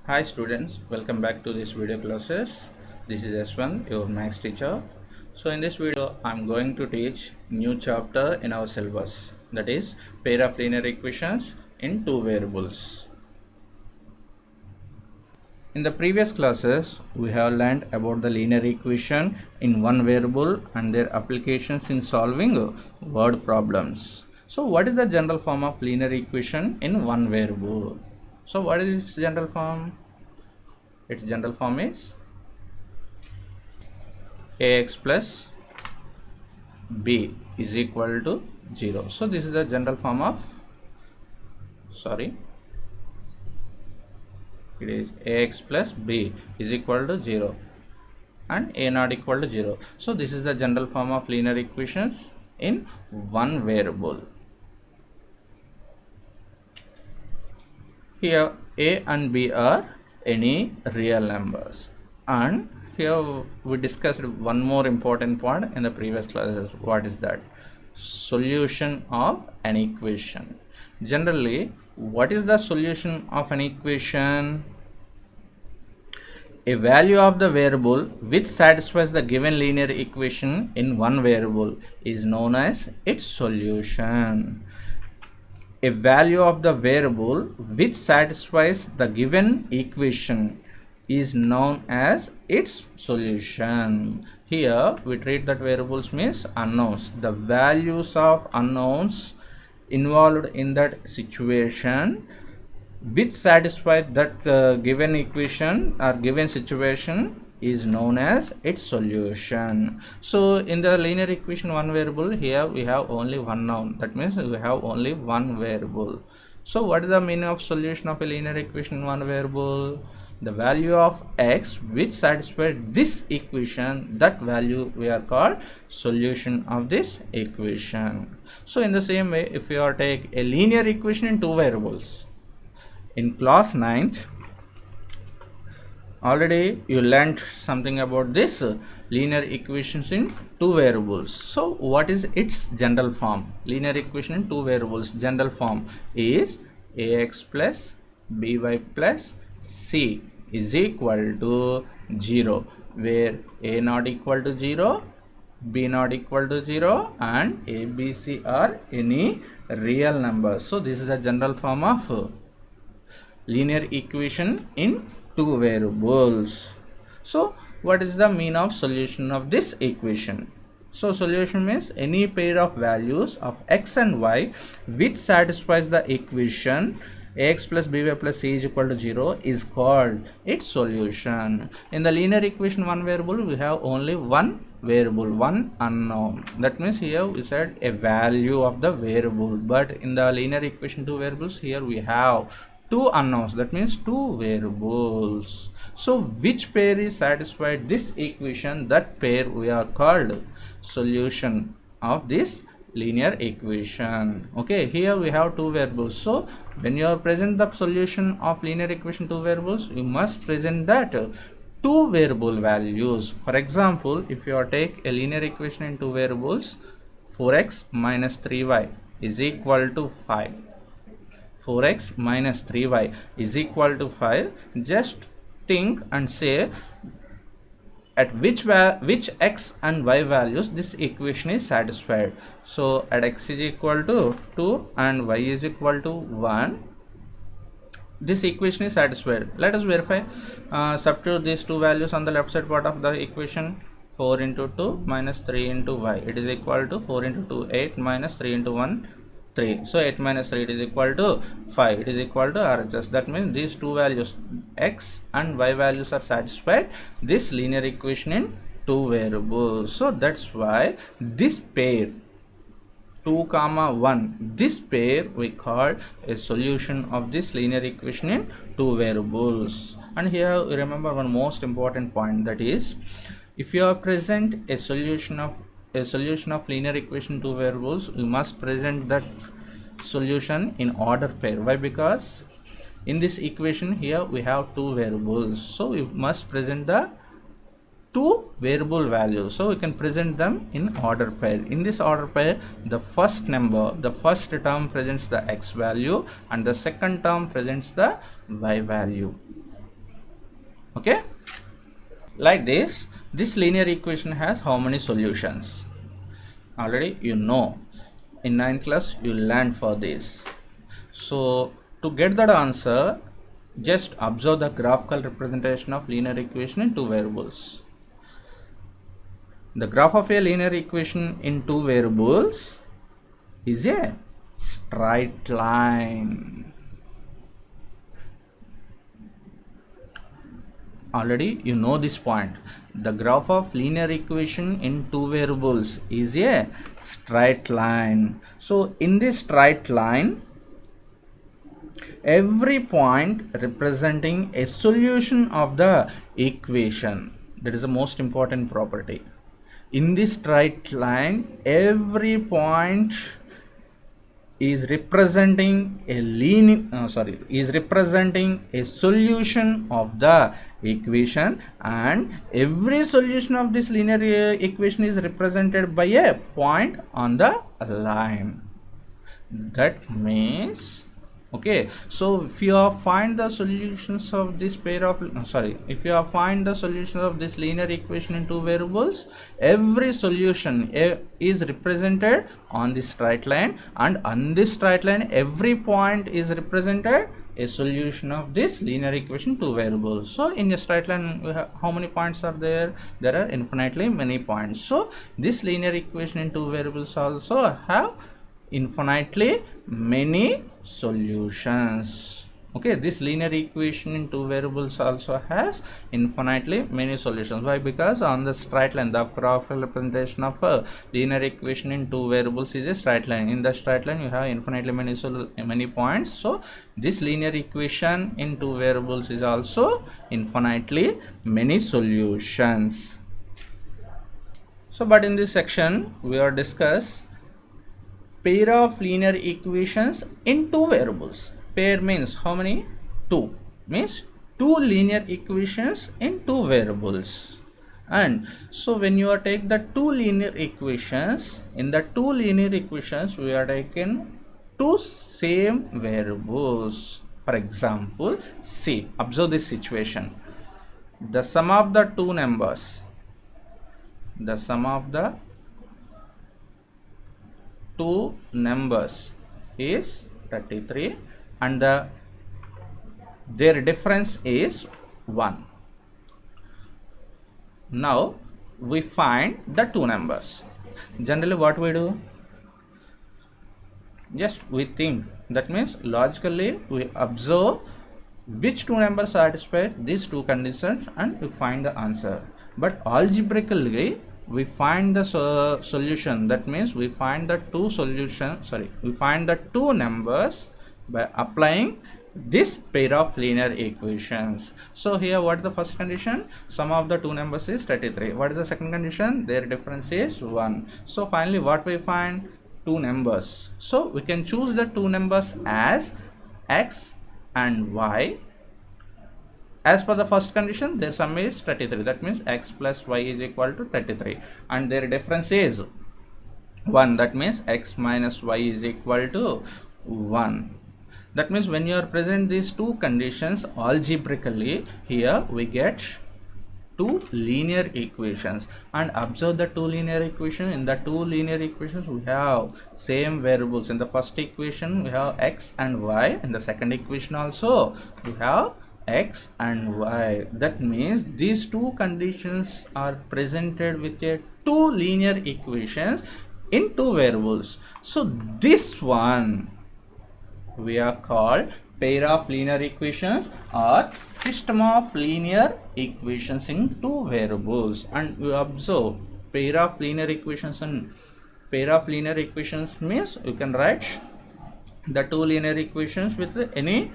Hi students, welcome back to this video classes. This is S1, your maths teacher. So in this video, I'm going to teach new chapter in our syllabus, that is pair of linear equations in two variables. In the previous classes, we have learned about the linear equation in one variable and their applications in solving word problems. So what is the general form of linear equation in one variable? So what is its general form? Its general form is ax plus b is equal to 0. So this is the general form of, it is ax plus b is equal to 0 and a not equal to 0. So this is the general form of linear equations in one variable. Here a and b are any real numbers, and here we discussed one more important point in the previous classes. What is that? Solution of an equation. Generally, what is the solution of an equation? A value of the variable which satisfies the given linear equation in one variable is known as its solution. A value of the variable which satisfies the given equation is known as its solution. Here we treat that variables means unknowns. The values of unknowns involved in that situation which satisfy that given equation or given situation is known as its solution. So in the linear equation one variable, here we have only one known, that means we have only one variable. So what is the meaning of solution of a linear equation in one variable? The value of x which satisfies this equation, that value we are called solution of this equation. So in the same way, if you are take a linear equation in two variables, in class 9th already you learned something about this linear equations in two variables. So what is its general form? Linear equation in two variables general form is ax plus by plus c is equal to 0, where a not equal to 0, b not equal to 0 and a, b, c are any real numbers. So this is the general form of linear equation in two variables. So what is the mean of solution of this equation? So solution means any pair of values of x and y which satisfies the equation ax plus by plus c is equal to 0 is called its solution. In the linear equation one variable, we have only one variable, one unknown. That means here we said a value of the variable, but in the linear equation two variables, here we have two unknowns, that means two variables. So which pair is satisfied this equation, that pair we are called solution of this linear equation. Okay, here we have two variables. So when you are present the solution of linear equation two variables, you must present that two variable values. For example, if you are take a linear equation in two variables, 4x minus 3y is equal to 5. 4x minus 3y is equal to 5. Just think and say at which x and y values this equation is satisfied. So at x is equal to 2 and y is equal to 1, this equation is satisfied. Let us verify. Substitute these two values on the left side part of the equation. 4 into 2 minus 3 into y, it is equal to 4 into 2 8 minus 3 into 1 3. So 8 minus 3, it is equal to 5. It is equal to RHS. That means these two values x and y values are satisfied this linear equation in two variables. So that's why this pair 2 comma 1, this pair we call a solution of this linear equation in two variables. And here remember one most important point, that is if you are present a solution of linear equation two variables, you must present that solution in order pair. Why? Because in this equation here we have two variables, so we must present the two variable values, so we can present them in order pair. In this order pair, the first term presents the x value and the second term presents the y value. Okay, like this linear equation has how many solutions? Already you know, in 9th class you learned for this. So to get that answer, just observe the graphical representation of linear equation in two variables. The graph of a linear equation in two variables is a straight line. Already you know this point. The graph of linear equation in two variables is a straight line. So in this straight line, every point representing a solution of the equation. That is the most important property. In this straight line, every point is representing a solution of the equation, and every solution of this linear equation is represented by a point on the line. That means, okay, so if you find the solutions of this pair of if you find the solutions of this linear equation in two variables, every solution is represented on this straight line, and on this straight line every point is represented a solution of this linear equation two variables. So in a straight line, how many points are there? There are infinitely many points. So this linear equation in two variables also have infinitely many solutions. Okay, this linear equation in two variables also has infinitely many solutions. Why? Because on the straight line, the graphical representation of a linear equation in two variables is a straight line. In the straight line you have infinitely many points. So this linear equation in two variables is also infinitely many solutions. So but in this section we are discuss pair of linear equations in two variables. Pair means how many? Two. Means two linear equations in two variables. And so when you are take the two linear equations, in the two linear equations we are taken two same variables. For example, see, observe this situation. The sum of the two numbers, the sum of the two numbers is 33, and their difference is 1. Now we find the two numbers. Generally what we do? Just we think, that means logically we observe which two numbers satisfy these two conditions and we find the answer. But algebraically we find the solution. That means we find the we find the two numbers by applying this pair of linear equations. So here what is the first condition? Sum of the two numbers is 33. What is the second condition? Their difference is 1. So finally what we find? Two numbers. So we can choose the two numbers as x and y. As per the first condition, their sum is 33. That means x plus y is equal to 33, and their difference is 1. That means x minus y is equal to 1. That means when you are present these two conditions algebraically, here we get two linear equations. And observe the two linear equations. In the two linear equations we have same variables. In the first equation we have x and y. In the second equation also we have x and y. That means these two conditions are presented with a two linear equations in two variables. So this one we are called pair of linear equations or system of linear equations in two variables. And we observe pair of linear equations, and pair of linear equations means you can write the two linear equations with any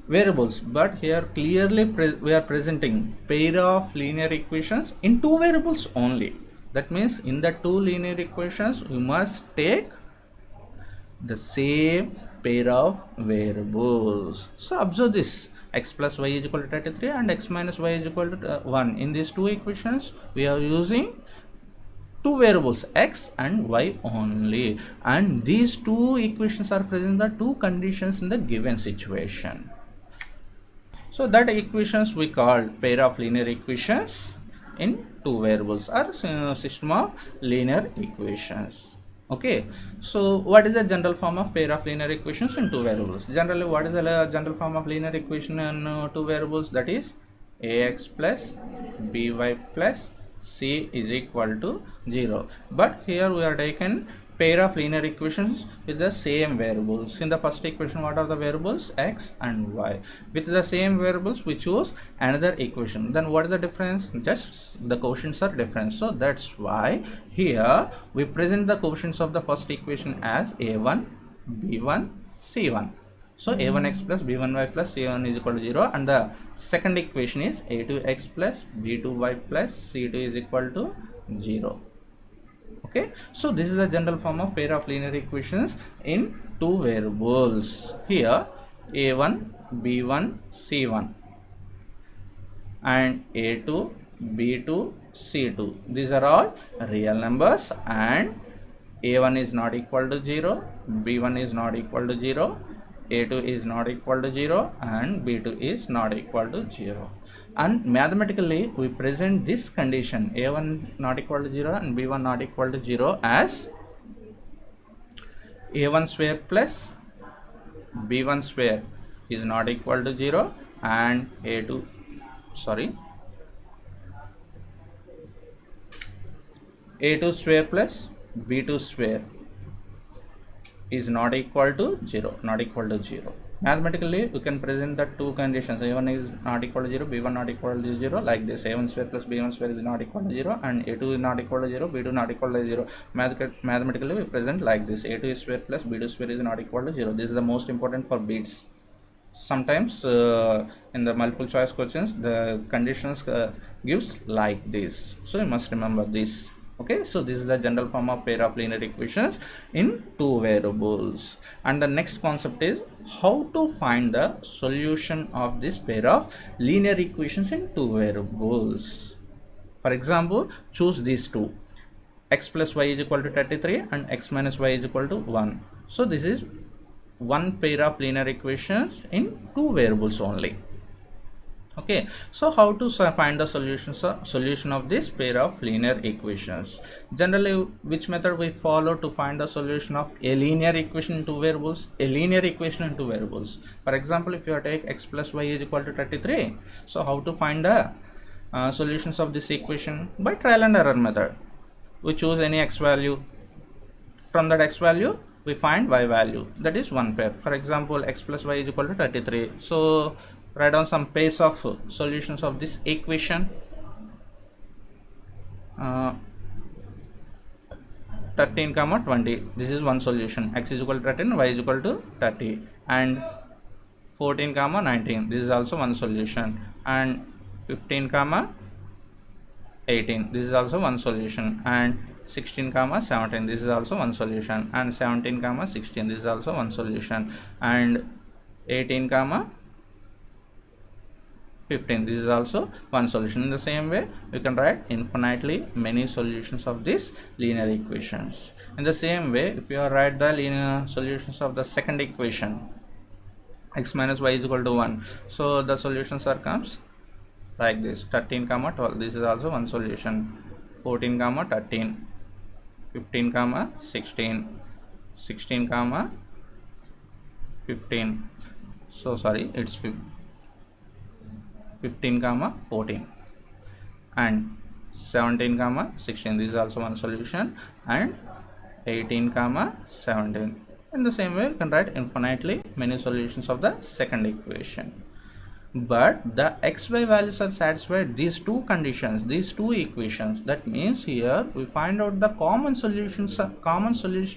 variables, but here clearly we are presenting pair of linear equations in two variables only. That means in the two linear equations we must take the same pair of variables. So observe this, x plus y is equal to 33 and x minus y is equal to 1. In these two equations we are using two variables x and y only, and these two equations are present the two conditions in the given situation. So that equations we call pair of linear equations in two variables or system of linear equations. Okay, so what is the general form of pair of linear equations in two variables? Generally, what is the general form of linear equation in two variables? That is ax plus by plus c is equal to 0. But here we are taken pair of linear equations with the same variables. In the first equation, what are the variables? X and y. With the same variables, we choose another equation. Then what is the difference? Just the quotients are different. So that's why here we present the quotients of the first equation as a1, b1, c1. So a1x plus b1y plus c1 is equal to 0, and the second equation is a2x plus b2y plus c2 is equal to 0. Okay, so this is the general form of pair of linear equations in two variables. Here a1, b1, c1 and a2, b2, c2, these are all real numbers, and a1 is not equal to 0, b1 is not equal to 0, a2 is not equal to 0, and b2 is not equal to 0. And mathematically we present this condition a1 not equal to 0 and b1 not equal to 0 as a1 square plus b1 square is not equal to 0, and a2 square plus b2 square is not equal to 0. Mathematically we can present the two conditions, a1 is not equal to 0, b1 not equal to 0, like this: a1 square plus b1 square is not equal to 0, and a2 is not equal to 0, b2 not equal to 0. Mathematically we present like this: a2 square plus b2 square is not equal to 0. This is the most important for bits. Sometimes in the multiple choice questions the conditions gives like this, so you must remember this. Okay, so this is the general form of pair of linear equations in two variables. And the next concept is how to find the solution of this pair of linear equations in two variables. For example, choose these two: x plus y is equal to 33 and x minus y is equal to 1. So this is one pair of linear equations in two variables only. Okay, so how to find the solution of this pair of linear equations? Generally, which method we follow to find the solution of a linear equation in two variables? For example, if you take x plus y is equal to 33, so how to find the solutions of this equation? By trial and error method. We choose any x value. From that x value we find y value, that is one pair. For example, x plus y is equal to 33, so write down some pairs of solutions of this equation. 13 comma 20, this is one solution: x is equal to 13, y is equal to 30. And 14 comma 19, this is also one solution. And 15 comma 18, this is also one solution. And 16 comma 17, this is also one solution. And 17 comma 16, this is also one solution. And 18 comma 15, this is also one solution. In the same way we can write infinitely many solutions of these linear equations. In the same way, if you write the linear solutions of the second equation, x minus y is equal to 1, so the solutions are comes like this: 13 comma 12, this is also one solution. 14 comma 13, 15 comma 16, 16 comma 15, so sorry, it's 15 comma 14, and 17 comma 16, this is also one solution. And 18 comma 17. In the same way you can write infinitely many solutions of the second equation. But the xy values are satisfied these two conditions, these two equations. That means here we find out the common solution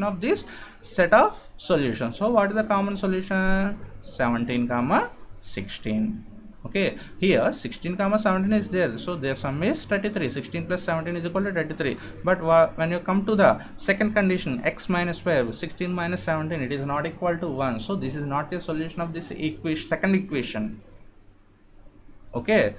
of this set of solutions. So what is the common solution? 17 comma 16. Okay, here 16 comma 17 is there, so their sum is 33. 16 plus 17 is equal to 33. But when you come to the second condition, x minus 5, 16 minus 17, it is not equal to 1. So this is not a solution of this second equation. Okay,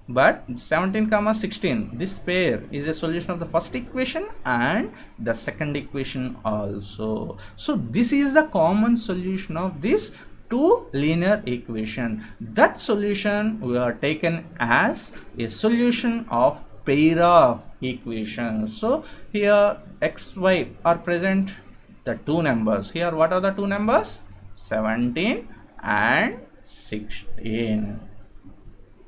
but 17 comma 16, this pair is a solution of the first equation and the second equation also. So this is the common solution of these two linear equation. That solution we are taken as a solution of pair of equations. So here x, y are present the two numbers. Here what are the two numbers? 17 and 16.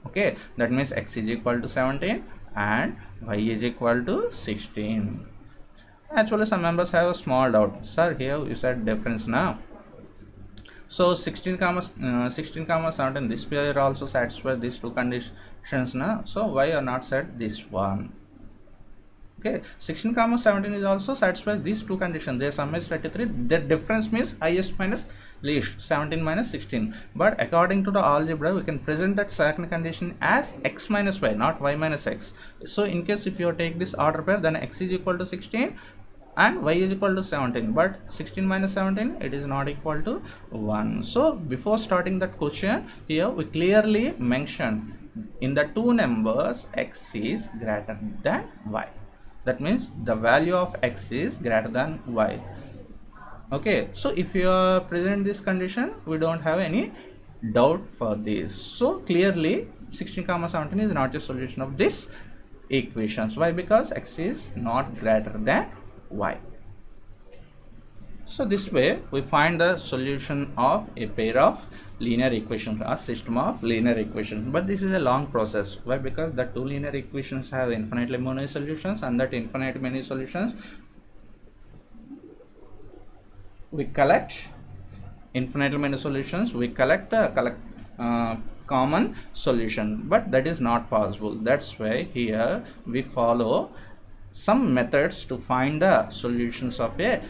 Okay, that means x is equal to 17 and y is equal to 16. Actually some members have a small doubt, sir, here you said difference now. So 16 comma 17, this pair also satisfies these two conditions now. So why are not said this one? Okay, 16 comma 17 is also satisfies these two conditions. Their sum is 33. Their difference means highest minus least, 17 minus 16. But according to the algebra, we can present that second condition as x minus y, not y minus x. So in case if you take this order pair, then x is equal to 16 and y is equal to 17, but 16 minus 17, it is not equal to 1. So before starting that question, here we clearly mentioned in the two numbers x is greater than y. That means the value of x is greater than y. Okay, so if you are present this condition, we don't have any doubt for this. So clearly 16 comma 17 is not a solution of this equations. Why? Because x is not greater than y. So this way we find the solution of a pair of linear equations or system of linear equations. But this is a long process. Why? Because the two linear equations have infinitely many solutions, and that infinite many solutions we collect infinitely many solutions, we collect a common solution, but that is not possible. That's why here we follow some methods to find the solutions of a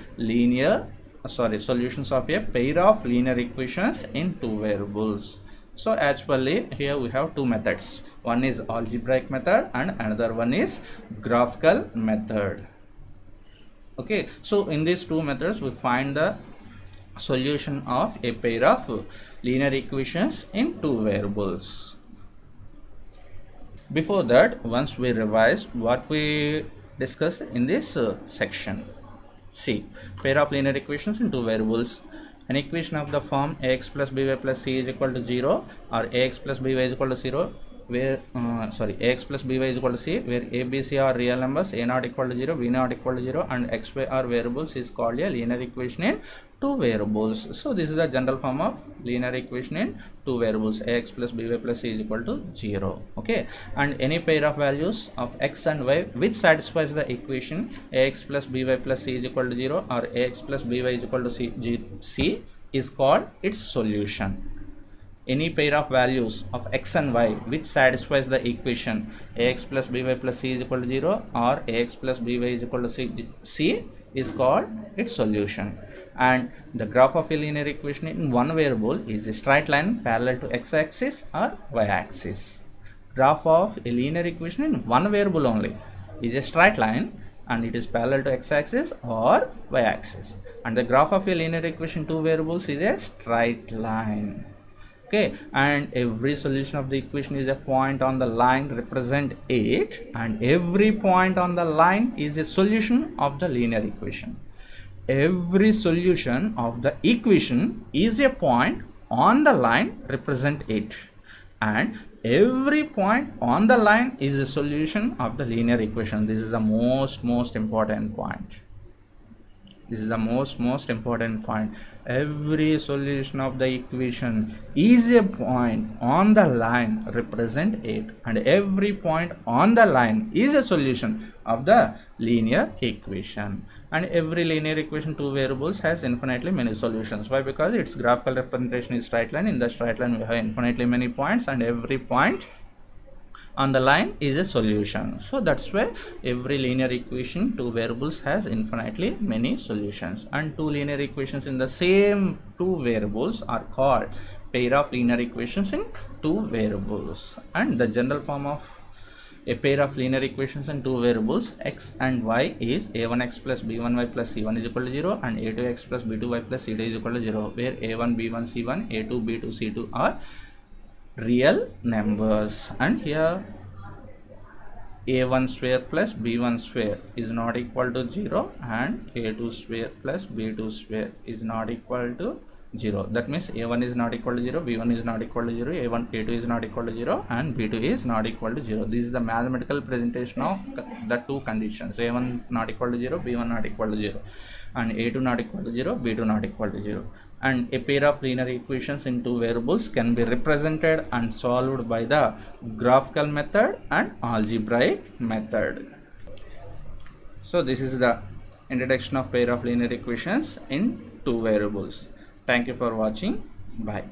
solutions of a pair of linear equations in two variables. So actually here we have two methods. One is algebraic method and another one is graphical method. Okay, so in these two methods we find the solution of a pair of linear equations in two variables. Before that, once we revise what we discussed in this section. See, pair of linear equations in two variables. An equation of the form ax plus by plus c is equal to 0 or ax plus by is equal to 0 where ax plus by is equal to c, where a, b, c are real numbers, a not equal to 0, b not equal to 0 and x, y are variables, is called a linear equation in two variables. So this is the general form of linear equation in two variables, ax plus by plus c is equal to 0. Okay, and any pair of values of x and y which satisfies the equation ax plus by plus c is equal to 0 or ax plus by is equal to c is called its solution. Any pair of values of x and y which satisfies the equation ax plus by plus c is equal to 0 or ax plus by is equal to c is called its solution. And the graph of a linear equation in one variable is a straight line parallel to x-axis or y-axis. Graph of a linear equation in one variable only is a straight line and it is parallel to x-axis or y-axis. And the graph of a linear equation two variables is a straight line. Okay, and every solution of the equation is a point on the line represent it, and every point on the line is a solution of the linear equation. Every solution of the equation is a point on the line represent it, and every point on the line is a solution of the linear equation. This is the most important point. This is the most important point. Every solution of the equation is a point on the line represent it, and every point on the line is a solution of the linear equation. And every linear equation two variables has infinitely many solutions. Why? Because its graphical representation is straight line. In the straight line we have infinitely many points, and every point on the line is a solution. So that's why every linear equation two variables has infinitely many solutions, and two linear equations in the same two variables are called pair of linear equations in two variables. And the general form of a pair of linear equations in two variables x and y is a1x plus b1y plus c1 is equal to 0 and a2x plus b2y plus c2 is equal to 0, where a1 b1 c1 a2 b2 c2 are real numbers. And here a1 square plus b1 square is not equal to 0 and a2 square plus b2 square is not equal to 0. That means a1 is not equal to 0, b1 is not equal to 0, a2 is not equal to 0, and b2 is not equal to 0. This is the mathematical presentation of the two conditions: a1 not equal to 0, b1 not equal to 0, and a2 not equal to 0, b2 not equal to 0. And a pair of linear equations in two variables can be represented and solved by the graphical method and algebraic method. So this is the introduction of pair of linear equations in two variables. Thank you for watching. Bye.